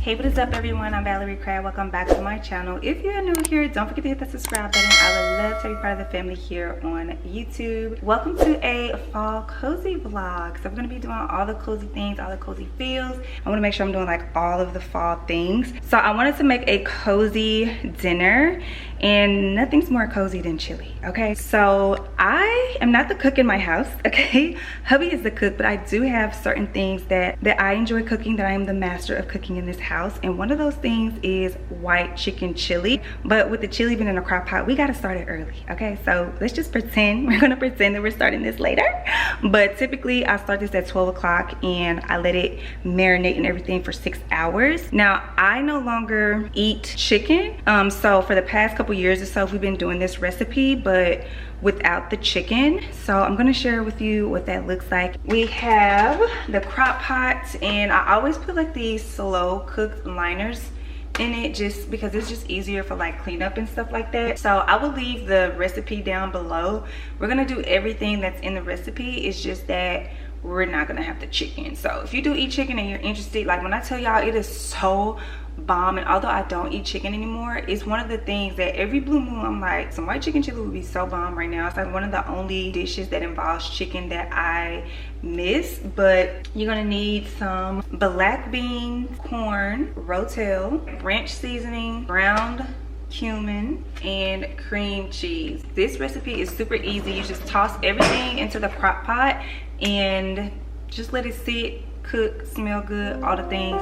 Hey, what is up everyone? I'm Valerie Cradd. Welcome back to my channel. If you're new here, don't forget to hit the subscribe button. I would love to be part of the family here on YouTube. Welcome to a fall cozy vlog. So I'm going to be doing all the cozy things, all the cozy feels. I want to make sure I'm doing like all of the fall things. So I wanted to make a cozy dinner, and nothing's more cozy than chili. Okay, so I am not the cook in my house. Okay, hubby is the cook, but I do have certain things that I enjoy cooking, that I am the master of cooking in this house, and one of those things is white chicken chili. But with the chili being in a crock pot, we got to start it early. Okay, so let's just pretend we're gonna pretend that we're starting this later, but typically I start this at 12 o'clock and I let it marinate and everything for 6 hours. Now I no longer eat chicken, so for the past couple years or so we've been doing this recipe but without the chicken. So I'm gonna share with you what that looks like. We have the crock pot, and I always put like these slow cooked liners in it just because it's just easier for like cleanup and stuff like that. So I will leave the recipe down below. We're gonna do everything that's in the recipe. It's just that we're not gonna have the chicken. So if you do eat chicken and you're interested, like when I tell y'all, it is so bomb. And although I don't eat chicken anymore, it's one of the things that every blue moon I'm like, some white chicken chili would be so bomb right now. It's like one of the only dishes that involves chicken that I miss. But you're gonna need some black bean, corn, rotel, ranch seasoning, ground cumin, and cream cheese. This recipe is super easy. You just toss everything into the crock pot and just let it sit, cook, smell good, all the things.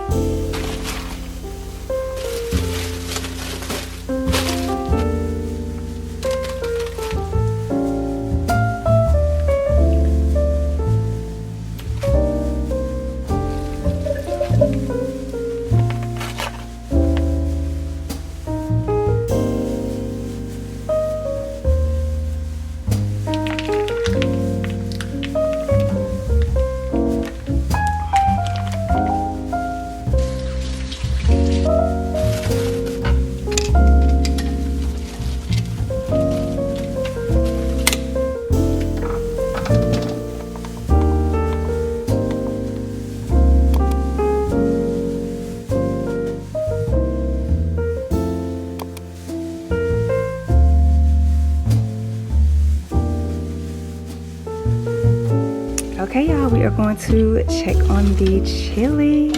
Okay y'all, we are going to check on the chili.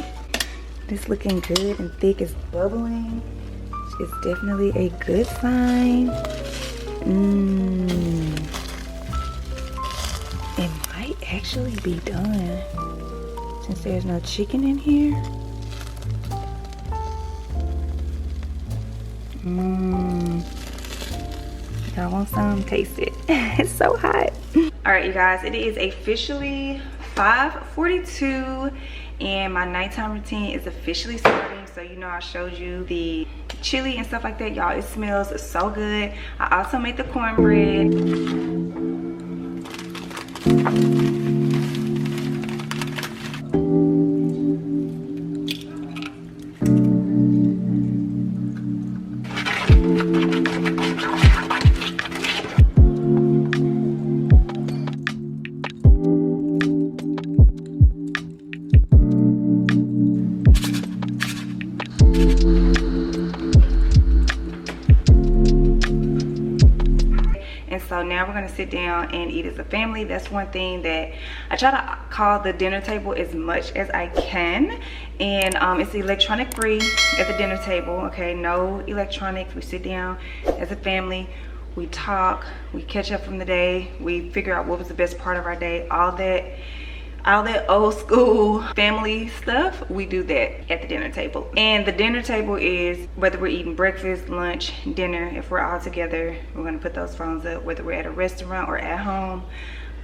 It's looking good and thick, it's bubbling. It's definitely a good sign. It might actually be done since there's no chicken in here. Y'all want some? Taste it. It's so hot. All right, you guys, it is officially 5:42 and my nighttime routine is officially starting. So you know I showed you the chili and stuff like that. Y'all, it smells so good. I also made the cornbread. So now we're gonna sit down and eat as a family. That's one thing that I try to call the dinner table as much as I can. And it's electronic free at the dinner table, okay? No electronics. We sit down as a family, we talk, we catch up from the day, we figure out what was the best part of our day, all that old school family stuff. We do that at the dinner table. And the dinner table is whether we're eating breakfast, lunch, dinner. If we're all together, we're gonna put those phones up. Whether we're at a restaurant or at home,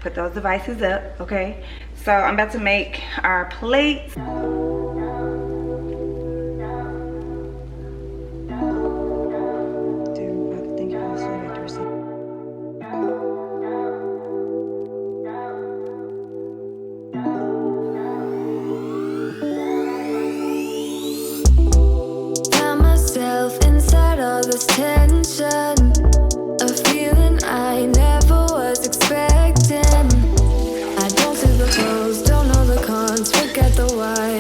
put those devices up, okay? So I'm about to make our plates. This tension, a feeling I never was expecting. I don't see the pros, don't know the cons, forget the why.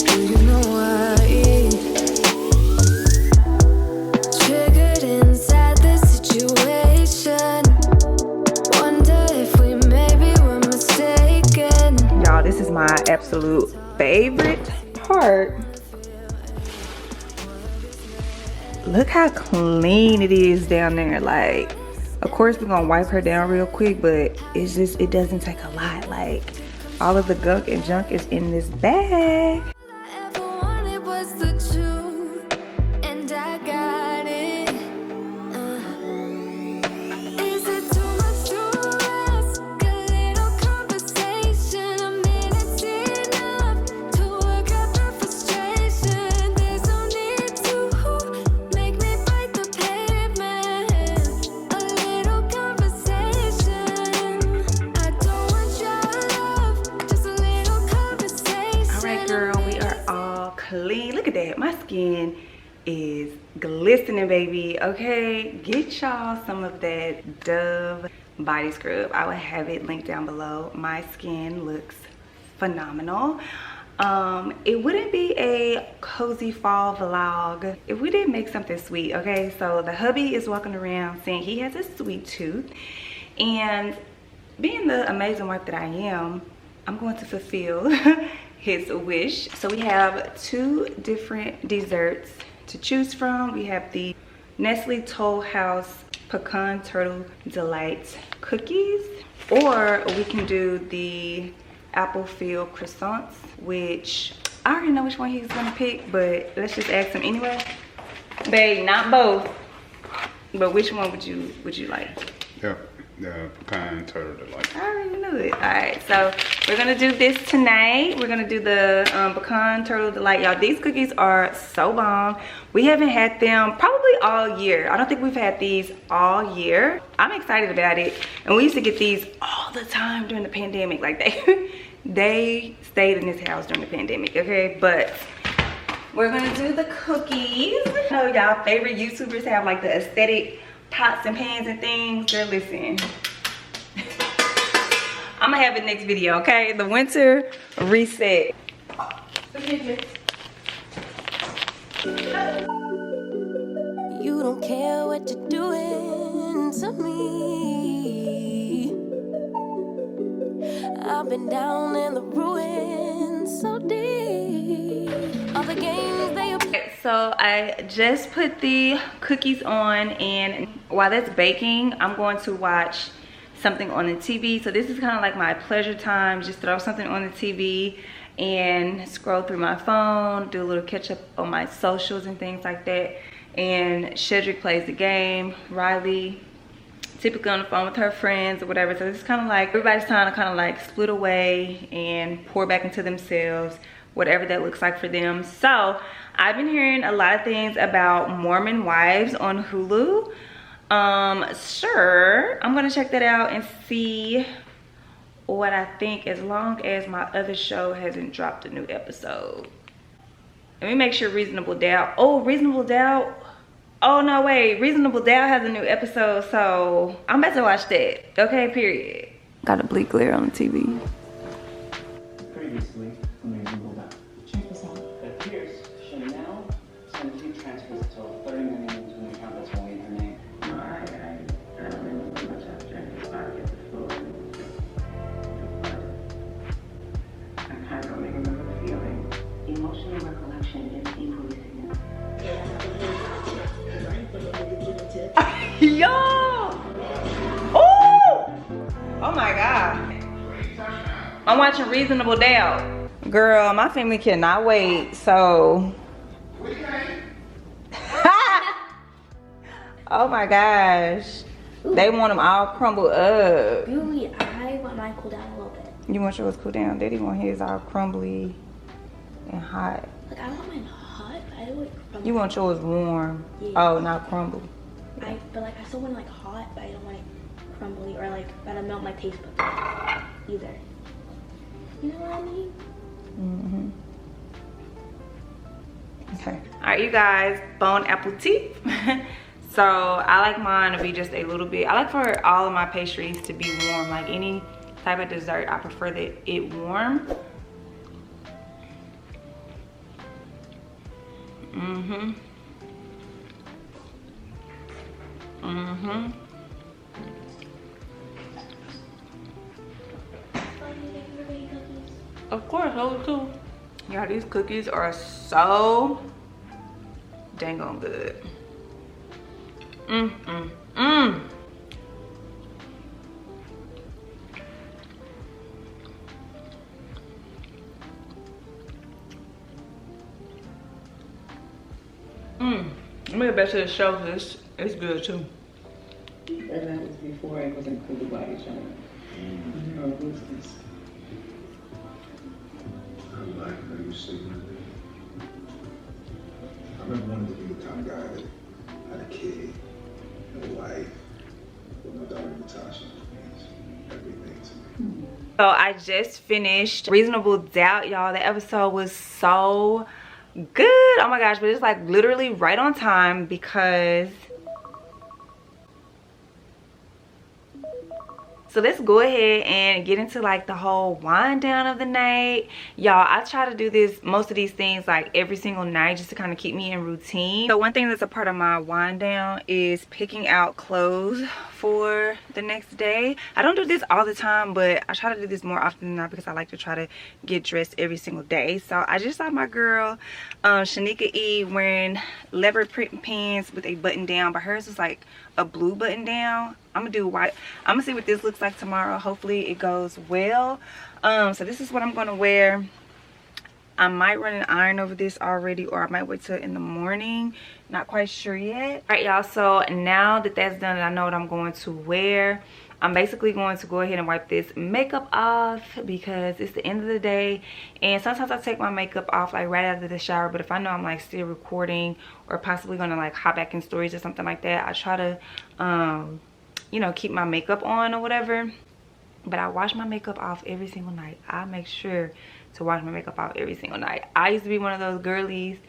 Do you know why? this is my absolute favorite part. Look how clean it is down there. Like, of course we're gonna wipe her down real quick, but it's just, it doesn't take a lot. Like, all of the gunk and junk is in this bag. Clean. Look at that. My skin is glistening, baby. Okay, get y'all some of that Dove body scrub. I will have it linked down below. My skin looks phenomenal. It wouldn't be a cozy fall vlog if we didn't make something sweet. Okay, so the hubby is walking around saying he has a sweet tooth, and being the amazing wife that I am, I'm going to fulfill his wish. So we have two different desserts to choose from. We have the Nestle Toll House Pecan Turtle Delight cookies, or we can do the apple field croissants, which I already know which one he's gonna pick, but let's just ask him anyway. Babe, not both, but which one would you like? Yep. The pecan turtle delight. I already knew it. All right, so we're gonna do this tonight. We're gonna do the pecan turtle delight. Y'all, these cookies are so bomb. We haven't had them probably all year. I don't think we've had these all year. I'm excited about it. And we used to get these all the time during the pandemic. Like they stayed in this house during the pandemic, okay? But we're gonna do the cookies. I know y'all favorite YouTubers have like the aesthetic pots and pans and things. Girl, listen. I'm gonna have it next video, okay? The winter reset. You don't care what you're doing to me. I've been down in the ruins so deep. All the games they So I just put the cookies on, and while that's baking, I'm going to watch something on the TV. So this is kind of like my pleasure time. Just throw something on the TV and scroll through my phone, do a little catch up on my socials and things like that. And Shedrick plays the game. Riley typically on the phone with her friends or whatever. So this is kind of like everybody's time to kind of like split away and pour back into themselves, whatever that looks like for them. So I've been hearing a lot of things about Mormon Wives on Hulu. Sure, I'm gonna check that out and see what I think, as long as my other show hasn't dropped a new episode. Let me make sure Reasonable Doubt. Oh, Reasonable Doubt. Oh no, wait, Reasonable Doubt has a new episode, so I'm about to watch that. Okay, period. Got a bleak glare on the TV. Previously, Reasonable Doubt. It appears Chanel sent a few transfers to 30 million into an account that's only in her name. No, I don't remember much after I get the full. I kind of don't even remember the feeling. Emotional recollection is equally significant. Yo! Oh! Oh my God. I'm watching Reasonable Doubt. Girl, my family cannot wait, so. Oh my gosh. They want them all crumbled up. Really, I want mine cool down a little bit. You want yours cool down? Daddy want his all crumbly and hot. Like, I don't want mine hot, but I don't want crumbly. You want yours warm. Yeah. Oh, not crumble. But like, I still want it like hot, but I don't want it crumbly or like that I melt my taste buds either. You know what I mean? Okay. All right, you guys, bon appetit. So I like mine to be just a little bit, I like for all of my pastries to be warm. Like any type of dessert, I prefer that it warm. Of course, those too. Yeah, these cookies are so dang on good. Let me get back to the show because it's good too. And that was before it was included by each other. No, who's this? I like how you say my name. I remember wanting to be the kind of guy that had a kid, a wife, but my daughter Natasha means everything to me. So I just finished Reasonable Doubt, y'all. The episode was so good. Oh my gosh, but it's like literally right on time because so let's go ahead and get into like the whole wind down of the night. Y'all, I try to do this, most of these things like every single night just to kind of keep me in routine. So one thing that's a part of my wind down is picking out clothes for the next day. I don't do this all the time, but I try to do this more often than not because I like to try to get dressed every single day. So I just saw my girl Shanika E wearing leopard print pants with a button down, but hers is like a blue button down. I'm gonna do white. I'm gonna see what this looks like tomorrow. Hopefully it goes well. So this is what I'm gonna wear. I might run an iron over this already, or I might wait till in the morning. Not quite sure yet. All right, y'all, so now that that's done and I know what I'm going to wear, I'm basically going to go ahead and wipe this makeup off because it's the end of the day. And sometimes I take my makeup off like right after the shower, but if I know I'm like still recording or possibly gonna like hop back in stories or something like that, I try to you know, keep my makeup on or whatever. But I wash my makeup off every single night. I make sure to wash my makeup off every single night. I used to be one of those girlies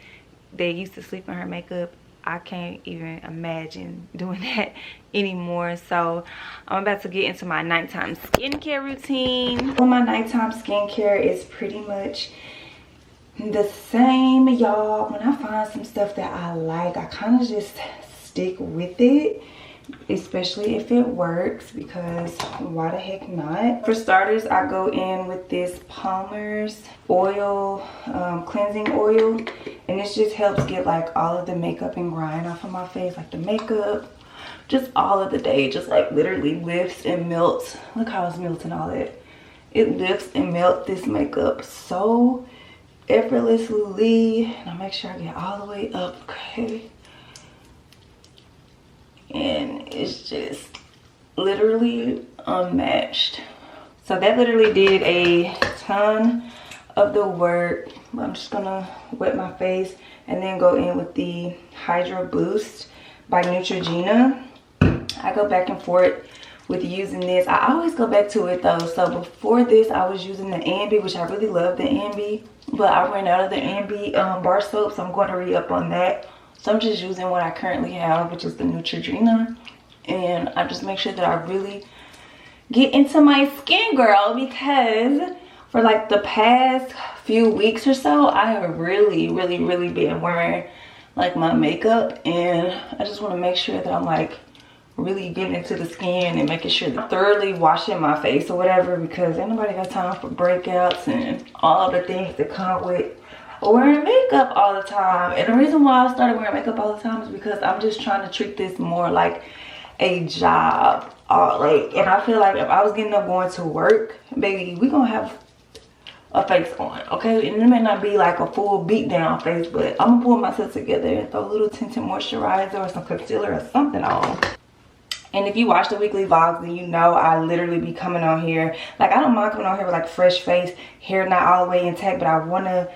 that used to sleep in her makeup. I can't even imagine doing that anymore. So I'm about to get into my nighttime skincare routine. Well, my nighttime skincare is pretty much the same, y'all. When I find some stuff that I like, I kind of just stick with it, especially if it works, because why the heck not? For starters, I go in with this Palmer's oil, cleansing oil, and this just helps get like all of the makeup and grime off of my face, like the makeup, just all of the day, just like literally lifts and melts. Look how it's melting all that. It lifts and melts this makeup so effortlessly, and I make sure I get all the way up, okay? And it's just literally unmatched. So that literally did a ton of the work. I'm just gonna wet my face and then go in with the Hydro Boost by Neutrogena. I go back and forth with using this. I always go back to it though. So before this, I was using the Ambi, which I really love the Ambi, but I ran out of the Ambi bar soap, so I'm going to re-up on that. So I'm just using what I currently have, which is the Neutrogena, and I just make sure that I really get into my skin, girl, because for like the past few weeks or so, I have really been wearing like my makeup, and I just want to make sure that I'm like really getting into the skin and making sure that thoroughly washing my face or whatever, because ain't nobody got time for breakouts and all the things that come with wearing makeup all the time. And the reason why I started wearing makeup all the time is because I'm just trying to treat this more like a job. And I feel like if I was getting up going to work, baby, we gonna have a face on, okay? And it may not be like a full beat down face, but I'm gonna pull myself together and throw a little tinted moisturizer or some concealer or something on. And if you watch the weekly vlogs, then you know I literally be coming on here, like I don't mind coming on here with like fresh face, hair not all the way intact, but I want to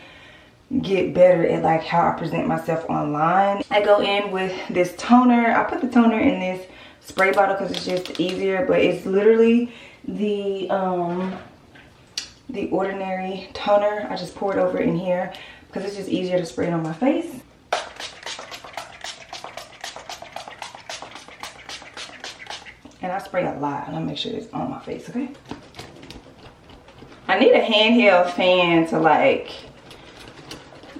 get better at like how I present myself online. I go in with this toner. I put the toner in this spray bottle because it's just easier, but it's literally the ordinary toner. I just pour it over in here because it's just easier to spray it on my face. And I spray a lot, and I make sure it's on my face, okay? I need a handheld fan to like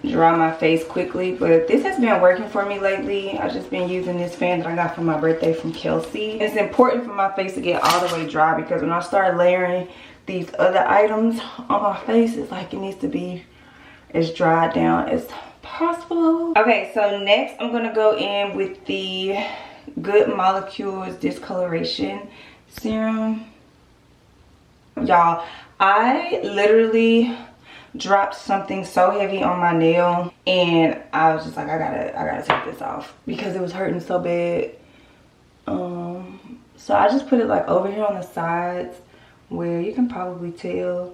dry my face quickly, but this has been working for me lately. I've just been using this fan that I got for my birthday from Kelsey. It's important for my face to get all the way dry because when I start layering these other items on my face, it's like it needs to be as dried down as possible. Okay, so next I'm gonna go in with the Good Molecules Discoloration Serum. Y'all, I literally dropped something so heavy on my nail and I was just like, I gotta take this off because it was hurting so bad. So I just put it like over here on the sides where you can probably tell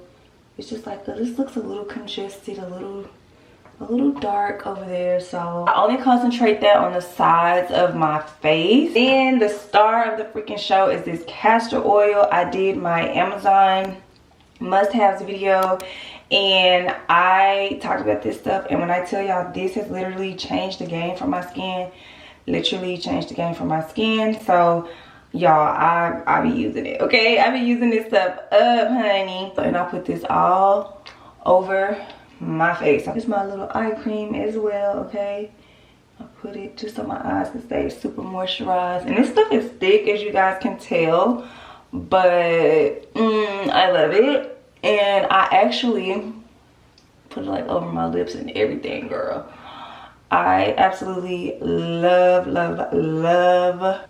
it's just like this looks a little congested, a little dark over there. So I only concentrate that on the sides of my face. Then the star of the freaking show is this castor oil. I did my Amazon must-haves video and I talked about this stuff, and when I tell y'all, this has literally changed the game for my skin. Literally changed the game for my skin. So y'all, I be using it, okay? I be using this stuff up, honey. And I put this all over my face. This is my little eye cream as well, okay? I put it just so my eyes can stay super moisturized. And this stuff is thick, as you guys can tell, but I love it. And I actually put it like over my lips and everything, girl. I absolutely love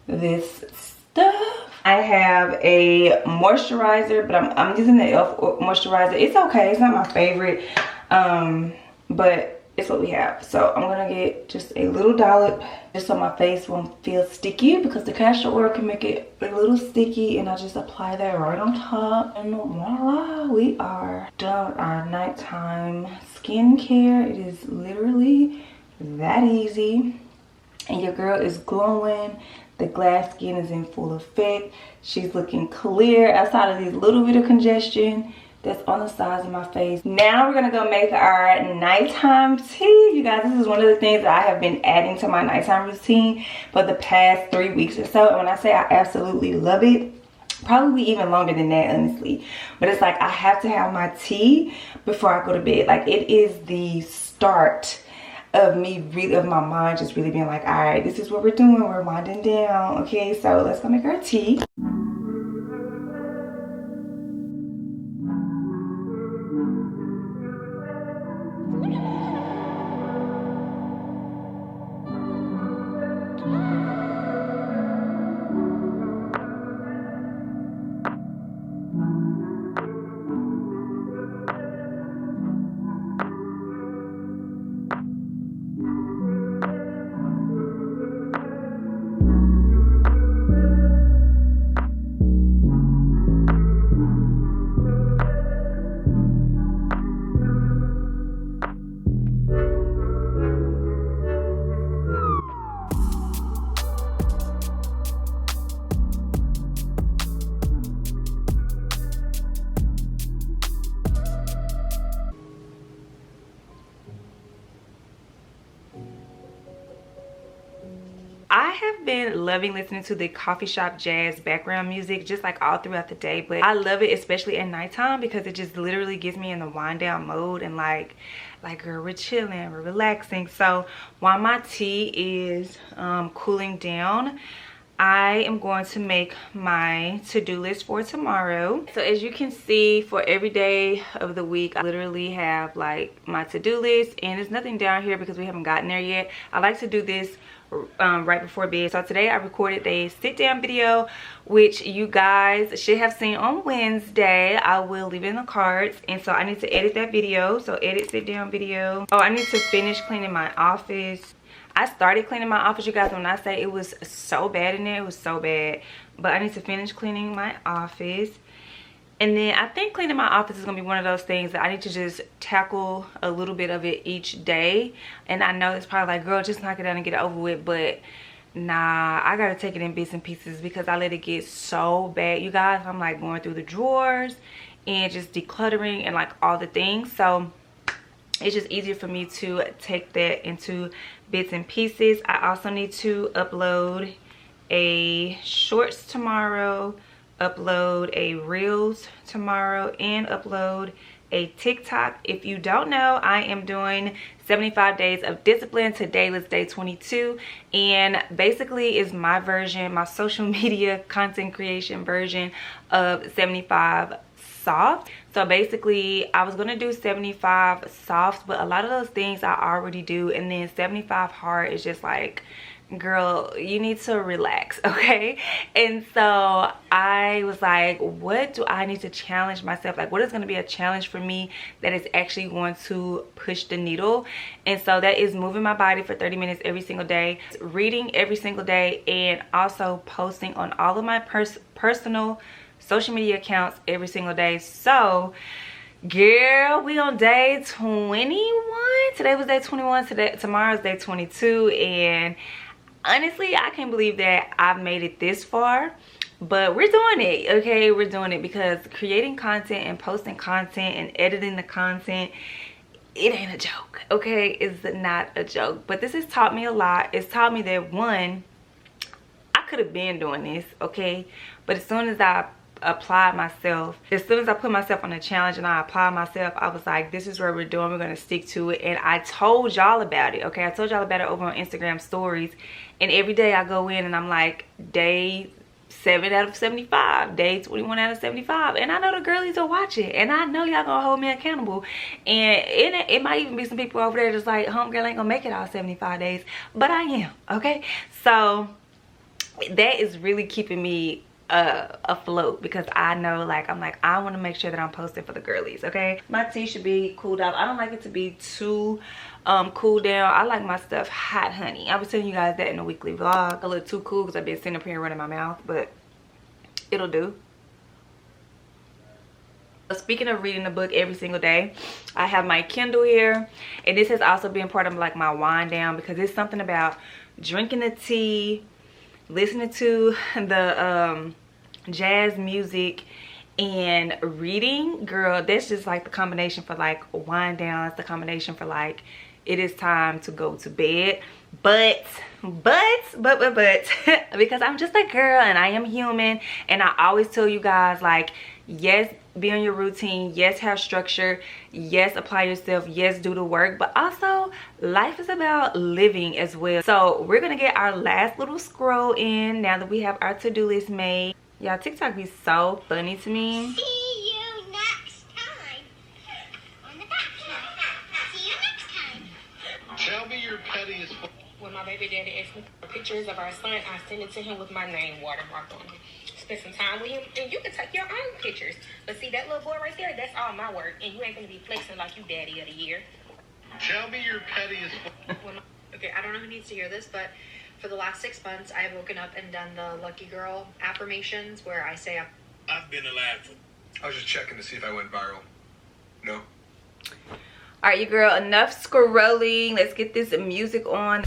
this stuff. I have a moisturizer, but I'm using the e.l.f. moisturizer. It's okay, it's not my favorite, but it's what we have. So I'm gonna get just a little dollop just so my face won't feel sticky, because the castor oil can make it a little sticky, and I just apply that right on top, and voila, we are done with our nighttime skincare. It is literally that easy, and your girl is glowing. The glass skin is in full effect. She's looking clear outside of this little bit of congestion that's on the sides of my face. Now we're gonna go make our nighttime tea. You guys, this is one of the things that I have been adding to my nighttime routine for the past 3 weeks or so. And when I say I absolutely love it, probably even longer than that, honestly. But it's like I have to have my tea before I go to bed. Like, it is the start of me really, of my mind just really being like, all right, this is what we're doing, we're winding down. Okay, so let's go make our tea. I have been loving listening to the coffee shop jazz background music just like all throughout the day, but I love it especially at nighttime because it just literally gets me in the wind down mode, and like girl, we're chilling, we're relaxing. So while my tea is cooling down, I am going to make my to-do list for tomorrow. So as you can see, for every day of the week, I literally have like my to-do list, and there's nothing down here because we haven't gotten there yet. I like to do this right before bed. So today I recorded a sit down video, which you guys should have seen on Wednesday. I will leave it in the cards. And so I need to edit that video. So edit sit down video. Oh, I need to finish cleaning my office. I started cleaning my office, you guys. When I say it was so bad in there, it was so bad. But I need to finish cleaning my office. And then I think cleaning my office is going to be one of those things that I need to just tackle a little bit of it each day. And I know it's probably like, girl, just knock it down and get it over with. But nah, I got to take it in bits and pieces because I let it get so bad, you guys. I'm like going through the drawers and just decluttering and like all the things. So it's just easier for me to take that into bits and pieces. I also need to upload a shorts tomorrow, upload a reels tomorrow, and upload a TikTok. If you don't know, I am doing 75 days of discipline. Today was day 22, and basically is my version, my social media content creation version of 75 soft. So basically I was gonna do 75 soft, but a lot of those things I already do, and then 75 hard is just like, girl, you need to relax, okay? And so I was like, what do I need to challenge myself? Like, what is going to be a challenge for me that is actually going to push the needle? And so that is moving my body for 30 minutes every single day, reading every single day, and also posting on all of my personal social media accounts every single day. So girl, we on day 21. Today was day 21. Tomorrow's day 22, and honestly, I can't believe that I've made it this far, but we're doing it, okay? We're doing it because creating content and posting content and editing the content, it ain't a joke, okay? It's not a joke. But this has taught me a lot. It's taught me that, one, I could have been doing this, okay? But as soon as I applied myself, as soon as I put myself on a challenge and I applied myself, I was like, this is what we're doing, we're gonna stick to it. And I told y'all about it, okay? I told y'all about it over on Instagram stories, and every day I go in and I'm like, day 7 out of 75, day 21 out of 75, and I know the girlies are watching, and I know y'all gonna hold me accountable. And it might even be some people over there just like, homegirl ain't gonna make it all 75 days, but I am, okay? So that is really keeping me afloat, because I know, like, I'm like, I want to make sure that I'm posting for the girlies, okay? My tea should be cooled off. I don't like it to be too cool down. I like my stuff hot, honey. I was telling you guys that in a weekly vlog. A little too cool because I've been sitting up here running my mouth, but it'll do. Speaking of reading a book every single day, I have my Kindle here, and this has also been part of like my wind down, because it's something about drinking the tea, listening to the jazz music, and reading. Girl, that's just like the combination for like wind down. It's the combination for like, it is time to go to bed. But because I'm just a girl and I am human, and I always tell you guys, like, yes, be on your routine, yes, have structure, yes, apply yourself, yes, do the work, but also life is about living as well. So we're gonna get our last little scroll in now that we have our to-do list made. Y'all, TikTok be so funny to me. See you next time on the back. See you next time. Tell me your pettiest. When my baby daddy asked me for pictures of our son, I sent it to him with my name watermarked on it. Spend some time with him, and you can take your own pictures. But see, that little boy right there, that's all my work, and you ain't gonna be flexing like you daddy of the year. Tell me your pettiest. Okay, I don't know who needs to hear this, but for the last 6 months, I've woken up and done the Lucky Girl affirmations where I say I've been alive for. I was just checking to see if I went viral. No. All right, you girl, enough scrolling. Let's get this music on.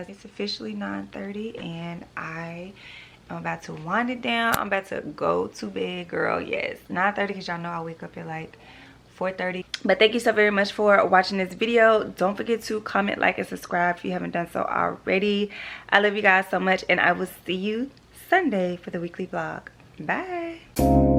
It's officially 9:30 and I am about to wind it down. I'm about to go to bed, girl. Yes, 9:30, because y'all know I wake up at like 4:30. But thank you so very much for watching this video. Don't forget to comment, like, and subscribe if you haven't done so already. I love you guys so much, and I will see you Sunday for the weekly vlog. Bye.